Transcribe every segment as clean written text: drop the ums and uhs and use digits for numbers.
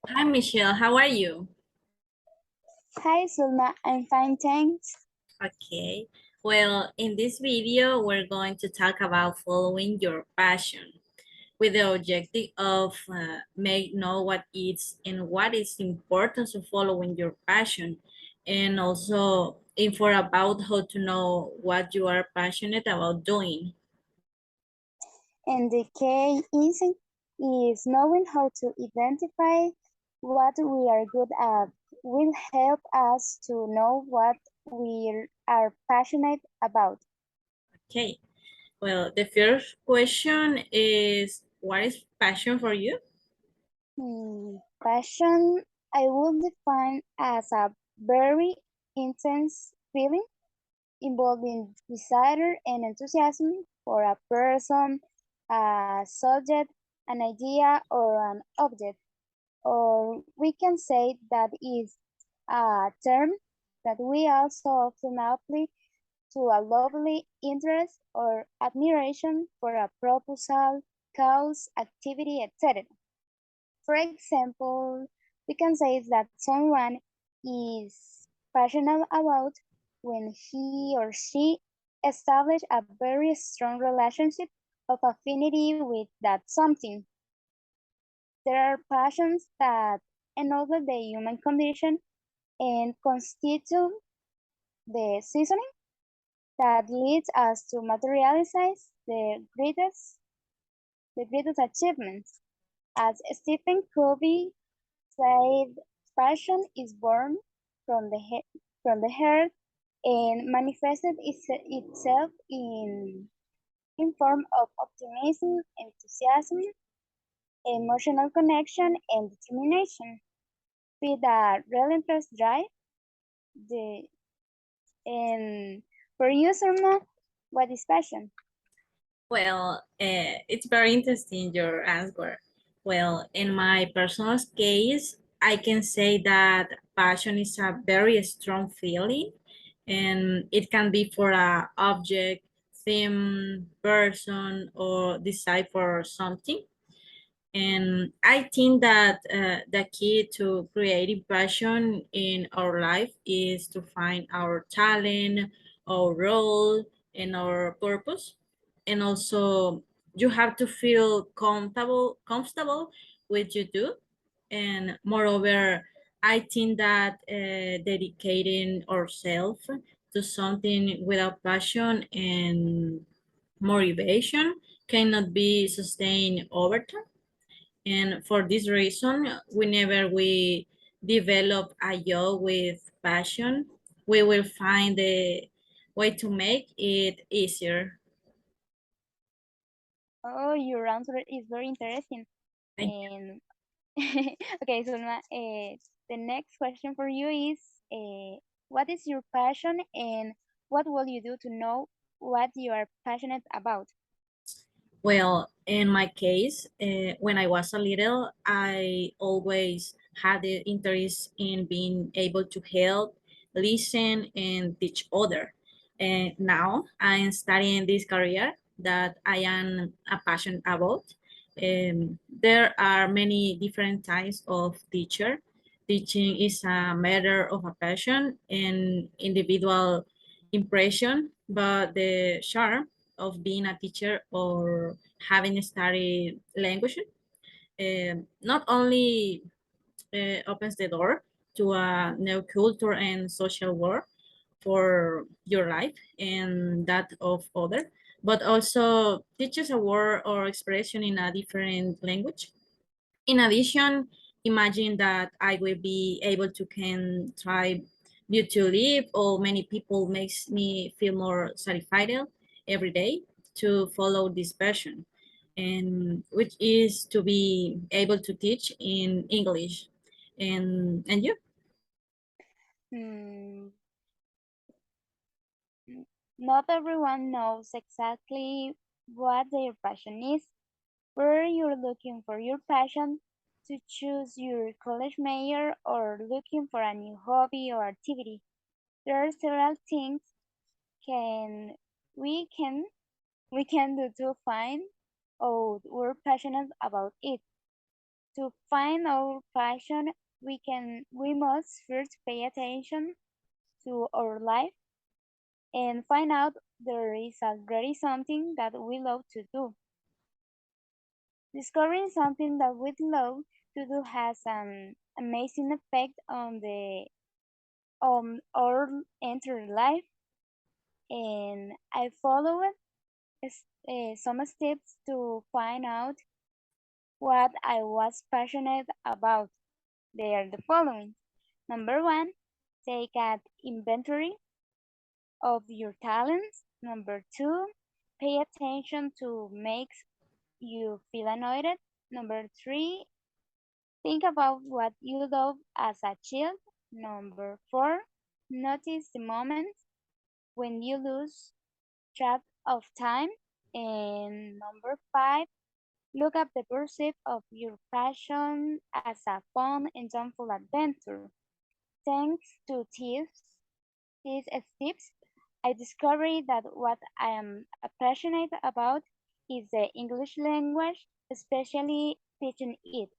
Hi, Michelle. How are you? Hi, Sulma. I'm fine, thanks. Okay. Well, in this video, we're going to talk about following your passion with the objective of make know what is and what is the importance of following your passion, and also info about how to know what you are passionate about doing. And the key is knowing how to identify what we are good at will help us to know what we are passionate about. Okay. Well, the first question is, what is passion for you? Passion, I would define as a very intense feeling involving desire and enthusiasm for a person, a subject, an idea, or an object. Or we can say that is a term that we also often apply to a lovely interest or admiration for a proposal, cause, activity, etc. For example, we can say that someone is passionate about when he or she establish a very strong relationship of affinity with that something. There are passions that ennoble the human condition and constitute the seasoning that leads us to materialize the greatest achievements. As Stephen Covey said, passion is born from from the heart and manifested itself in form of optimism, enthusiasm, emotional connection, and determination. With a relentless drive, the and for you, Surma, what is passion? Well, it's very interesting your answer. Well, in my personal case, I can say that passion is a very strong feeling, and it can be for a object, theme, person, or desire for something. And I think that the key to creating passion in our life is to find our talent, our role, and our purpose. And also, you have to feel comfortable with you do. And moreover, I think that dedicating ourselves to something without passion and motivation cannot be sustained over time. And for this reason, whenever we develop a job with passion, we will find the way to make it easier. Oh, your answer is very interesting. Thank you. And okay, so the next question for you is, what is your passion and what will you do to know what you are passionate about? Well, in my case, when I was a little, I always had the interest in being able to help, listen, and teach other. And now I'm studying this career that I am a passion about. There are many different types of teacher. Teaching is a matter of a passion and individual impression, but the charm of being a teacher or having studied language not only opens the door to a new culture and social world for your life and that of other, but also teaches a word or expression in a different language. In addition, imagine that I will be able to can try due to live or many people makes me feel more satisfied every day to follow this passion, and which is to be able to teach in English. And you? Hmm, not everyone knows exactly what their passion is. Whether you're looking for your passion to choose your college major or looking for a new hobby or activity, there are several things can we can we can do to find out we're passionate about it. To find our passion, we must first pay attention to our life and find out there is already something that we love to do. Discovering something that we love to do has an amazing effect on our entire life, and I followed some steps to find out what I was passionate about. They are the following. Number one, take an inventory of your talents. Number two, pay attention to makes you feel annoyed. Number three, think about what you love as a child. Number four, notice the moments when you lose track of time. And number five, look at the pursuit of your passion as a fun and joyful adventure. Thanks to these tips, I discovered that what I am passionate about is the English language, especially teaching it.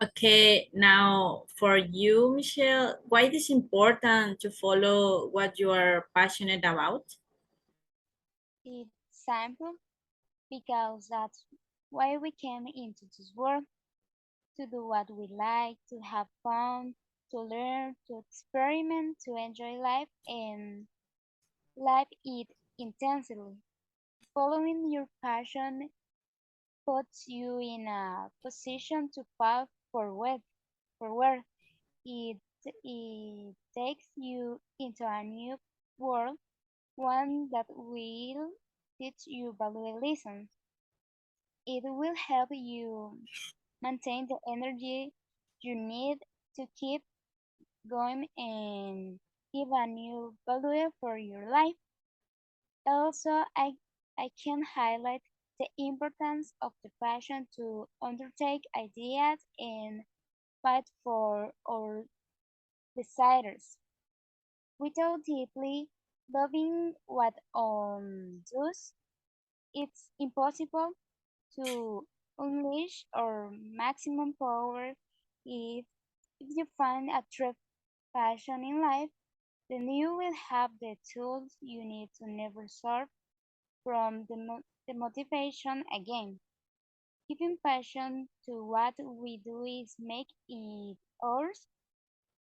Okay, now for you, Michelle, why it is important to follow what you are passionate about? It's simple because that's why we came into this world to do what we like, to have fun, to learn, to experiment, to enjoy life and live it intensely. Following your passion puts you in a position to path forward. It, it takes you into a new world, one that will teach you valuable lessons. It will help you maintain the energy you need to keep going and give a new value for your life. Also, I can highlight the importance of the passion to undertake ideas and fight for our desires. Without deeply loving what one does, it's impossible to unleash our maximum power. If you find a true passion in life, then you will have the tools you need to never serve from the motivation again. Giving passion to what we do is make it ours.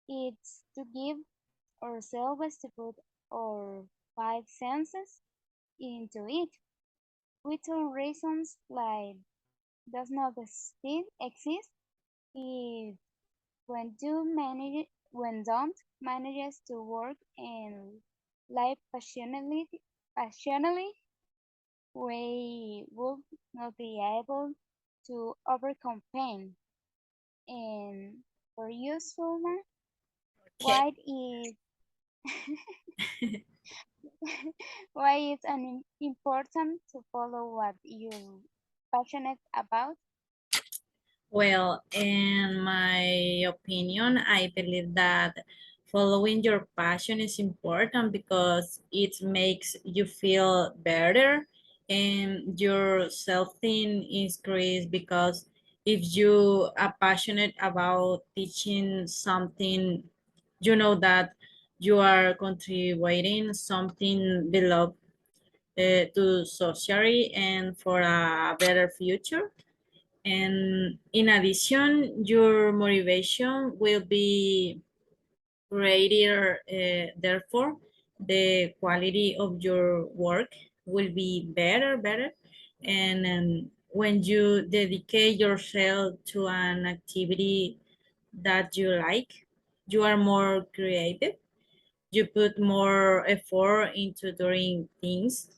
It's to give ourselves to put our five senses into it. Without reasons like does not exist if when don't manages to work and live passionately, we would not be able to overcome pain. And for you, Sulma, Okay. why is why is an important to follow what you're passionate about? Well, in my opinion, I believe that following your passion is important because it makes you feel better and your self-esteem increase because if you are passionate about teaching something, you know that you are contributing something beloved to society and for a better future. And in addition, your motivation will be greater. Therefore, the quality of your work will be better. And when you dedicate yourself to an activity that you like, you are more creative. You put more effort into doing things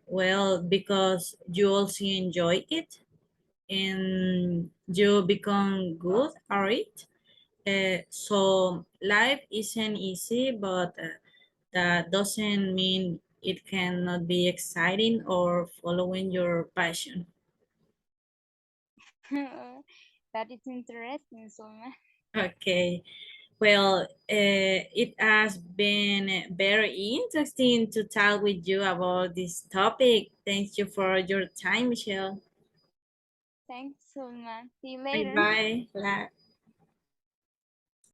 well because you also enjoy it and you become good at it. So life isn't easy, but that doesn't mean it cannot be exciting or following your passion. That is interesting, Sulma. Okay. Well, it has been very interesting to talk with you about this topic. Thank you for your time, Michelle. Thanks, Sulman. See you Bye later. bye.